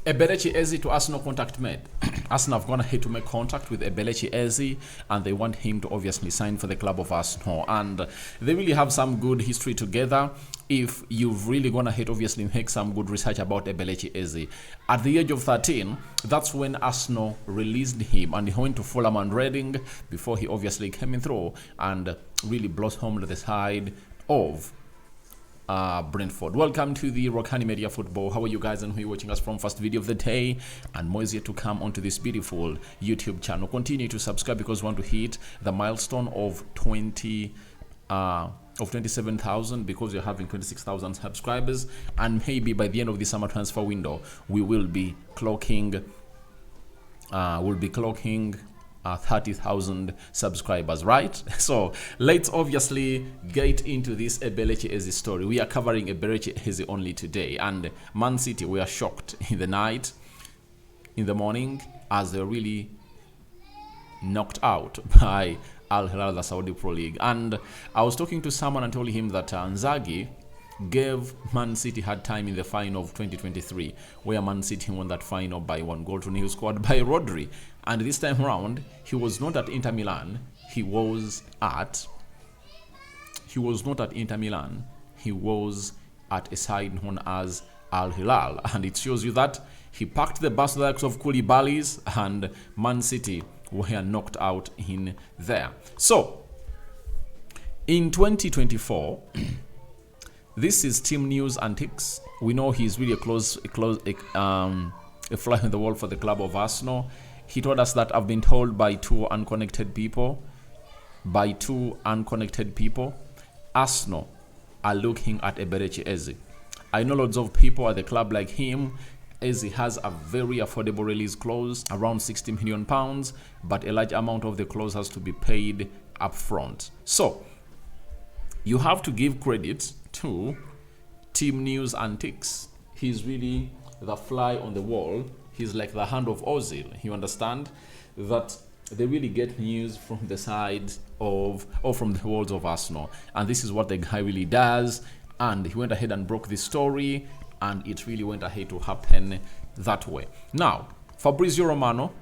Eberechi Eze to Arsenal contact made. Arsenal have gone ahead to make contact with Eberechi Eze, and they want him to obviously sign for the club of Arsenal. And they really have some good history together. If you've really gone ahead, obviously make some good research about Eberechi Eze. At the age of 13, that's when Arsenal released him, and he went to Fulham and Reading before he obviously came in through and really blossomed the side of Brentford. Welcome to the Rokani Media Football. How are you guys, and who are you watching us from? First video of the day, and more is yet to come onto this beautiful YouTube channel. Continue to subscribe because we want to hit the milestone of 27,000, because we're having 26,000 subscribers, and maybe by the end of the summer transfer window we will be clocking 30,000 subscribers, right? So let's obviously get into this Eberechi Eze story. We are covering Eberechi Eze only today, and Man City were shocked in the morning, as they really knocked out by Al Hilal, the Saudi Pro League. And I was talking to someone and told him that Nzagi gave Man City hard time in the final of 2023, where Man City won that final by 1-0 scored by Rodri. And this time around, he was not at Inter Milan. He was not at Inter Milan. He was at a side known as Al Hilal, and it shows you that he packed the bus likes of Koulibaly's, and Man City were knocked out in there. So in 2024. This is team news antics. We know he's really a fly in the wall for the club of Arsenal. He told us that I've been told by two unconnected people, Arsenal are looking at Eberechi Eze. I know loads of people at the club like him. Eze has a very affordable release clause, around £60 million, but a large amount of the clause has to be paid up front. So you have to give credit to team news antics. He's really the fly on the wall. He's like the hand of Ozil. You understand that they really get news from the side of, or from the walls of Arsenal, and this is what the guy really does. And he went ahead and broke this story, and it really went ahead to happen that way. Now, Fabrizio Romano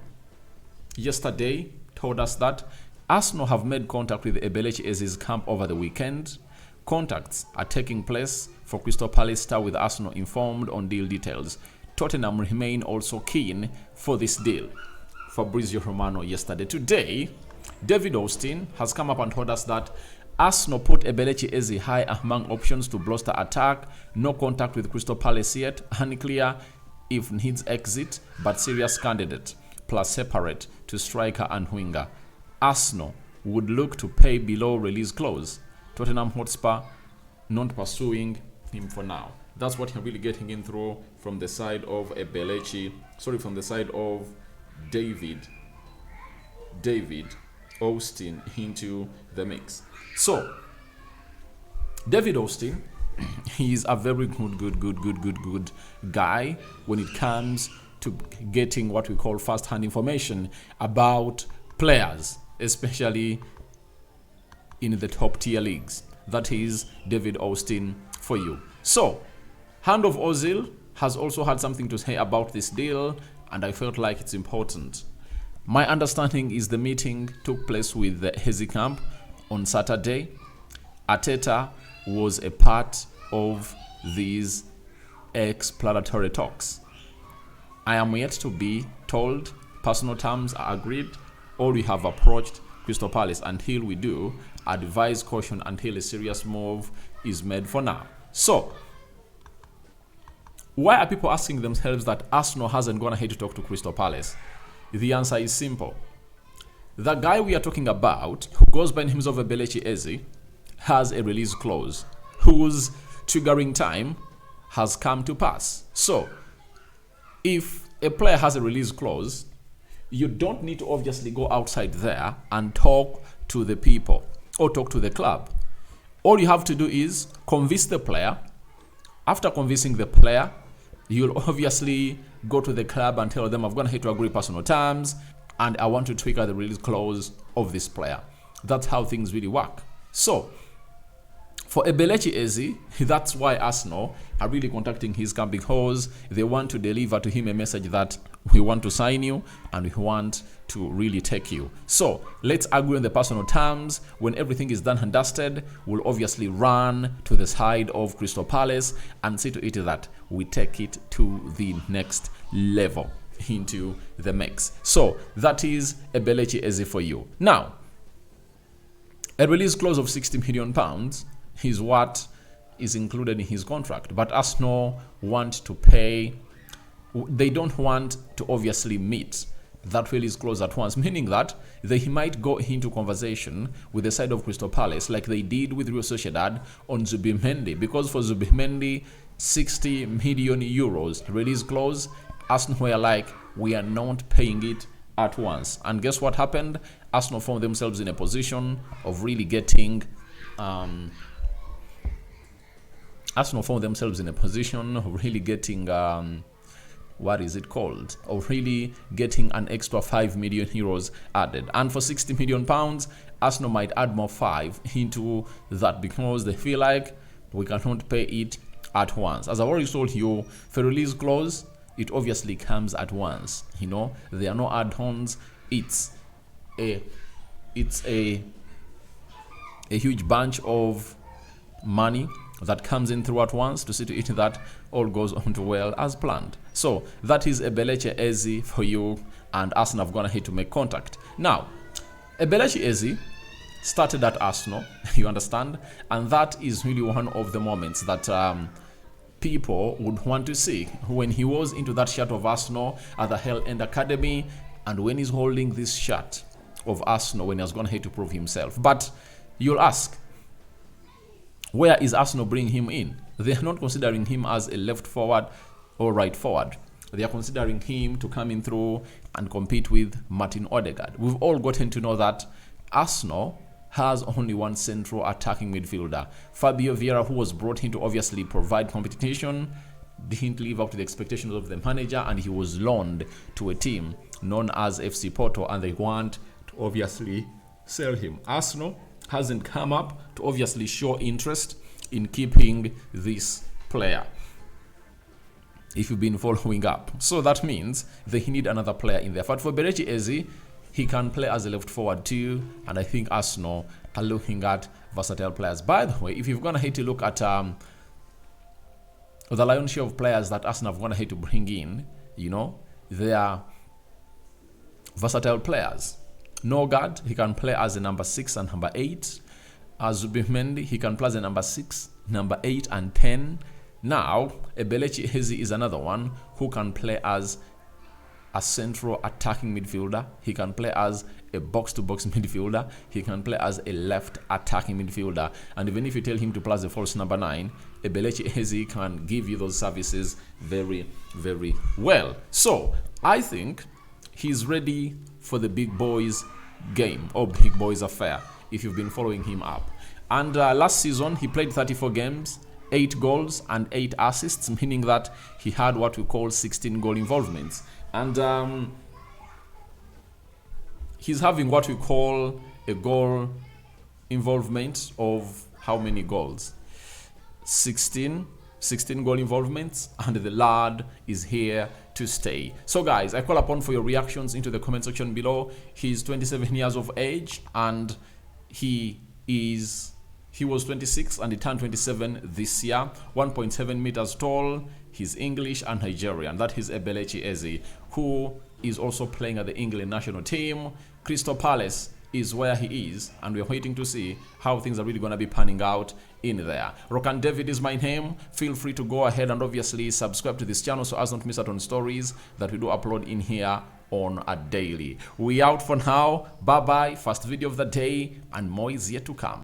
yesterday told us that Arsenal have made contact with Eberechi Eze's camp over the weekend. Contacts are taking place for Crystal Palace star, with Arsenal informed on deal details. Tottenham remain also keen for this deal. Fabrizio Romano yesterday. Today, David Austin has come up and told us that Arsenal put Eberechi Eze high among options to bolster attack. No contact with Crystal Palace yet. Unclear if needs exit, but serious candidate, plus separate to striker and winger. Arsenal would look to pay below release clause. Tottenham Hotspur not pursuing him for now. That's what you're really getting in through from the side of from the side of David Austin into the mix. So David Austin, he's a very good guy when it comes to getting what we call first-hand information about players, especially in the top tier leagues. That is David Austin for you. So hand of Ozil has also had something to say about this deal, and I felt like it's important. My understanding is the meeting took place with the Eze camp on Saturday. Arteta was a part of these exploratory talks. I am yet to be told personal terms are agreed, or we have approached Crystal Palace. Until we do, advise caution until a serious move is made for now. So why are people asking themselves that Arsenal hasn't gone ahead to talk to Crystal Palace? The answer is simple. The guy we are talking about, who goes by the name of Eberechi Eze, has a release clause whose triggering time has come to pass. So if a player has a release clause, you don't need to obviously go outside there and talk to the people or talk to the club. All you have to do is convince the player. After convincing the player, you'll obviously go to the club and tell them, I've gone ahead to agree personal terms, and I want to trigger the release clause of this player. That's how things really work. So For Eberechi Eze, that's why Arsenal are really contacting his camp, because they want to deliver to him a message that we want to sign you and we want to really take you. So let's agree on the personal terms. When everything is done and dusted, we'll obviously run to the side of Crystal Palace and see to it that we take it to the next level into the mix. So that is Eberechi Eze for you. Now, a release clause of £60 million is what is included in his contract, but Arsenal want to pay. They don't want to obviously meet that release clause at once, meaning that they might go into conversation with the side of Crystal Palace like they did with Real Sociedad on Zubimendi, because for Zubimendi, 60 million euros release clause, Arsenal were like, we are not paying it at once. And guess what happened? Arsenal found themselves in a position of really getting what is it called? Of really getting an extra 5 million euros added. And for 60 million pounds, Arsenal might add more 5 into that, because they feel like we cannot pay it at once. As I've already told you, for release clause, it obviously comes at once. You know, there are no add-ons. It's a huge bunch of money that comes in through at once to see to it that all goes on to well as planned. So that is Eberechi Eze for you, and Arsenal have gone ahead to make contact. Now, Eberechi Eze started at Arsenal, you understand, and that is really one of the moments that people would want to see, when he was into that shirt of Arsenal at the Hell End Academy, and when he's holding this shirt of Arsenal when he has gone ahead to prove himself. But you'll ask, where is Arsenal bringing him in? They are not considering him as a left forward or right forward. They are considering him to come in through and compete with Martin Odegaard. We've all gotten to know that Arsenal has only one central attacking midfielder. Fabio Vieira, who was brought in to obviously provide competition, didn't live up to the expectations of the manager, and he was loaned to a team known as FC Porto, and they want to obviously sell him. Arsenal hasn't come up to obviously show interest in keeping this player, if you've been following up. So that means they need another player in there. But for Eberechi Eze, he can play as a left forward too, and I think Arsenal are looking at versatile players. By the way, if you've gone ahead to look at the lion's share of players that Arsenal have gone ahead to bring in, you know, they are versatile players. Norgard, he can play as a number 6 and number 8. Zubimendi, he can play as a number 6, number 8 and 10. Now, Eberechi Eze is another one who can play as a central attacking midfielder. He can play as a box-to-box midfielder. He can play as a left attacking midfielder. And even if you tell him to play as a false number 9, Eberechi Eze can give you those services very, very well. So, I think he's ready for the big boys game, or big boys affair, if you've been following him up. And last season, he played 34 games, 8 goals and 8 assists, meaning that he had what we call 16 goal involvements. And he's having what we call a goal involvement of how many goals? 16 goal involvements, and the lad is here to stay. So guys, I call upon for your reactions into the comment section below. He's 27 years of age, and he was 26 and he turned 27 this year. 1.7 meters tall. He's English and Nigerian. That is Eberechi Eze, who is also playing at the England national team. Crystal Palace is where he is, and we're waiting to see how things are really going to be panning out in there. Rokani David is my name. Feel free to go ahead and obviously subscribe to this channel so as not to miss out on stories that we do upload in here on a daily. We out for now. Bye bye. First video of the day, and more is yet to come.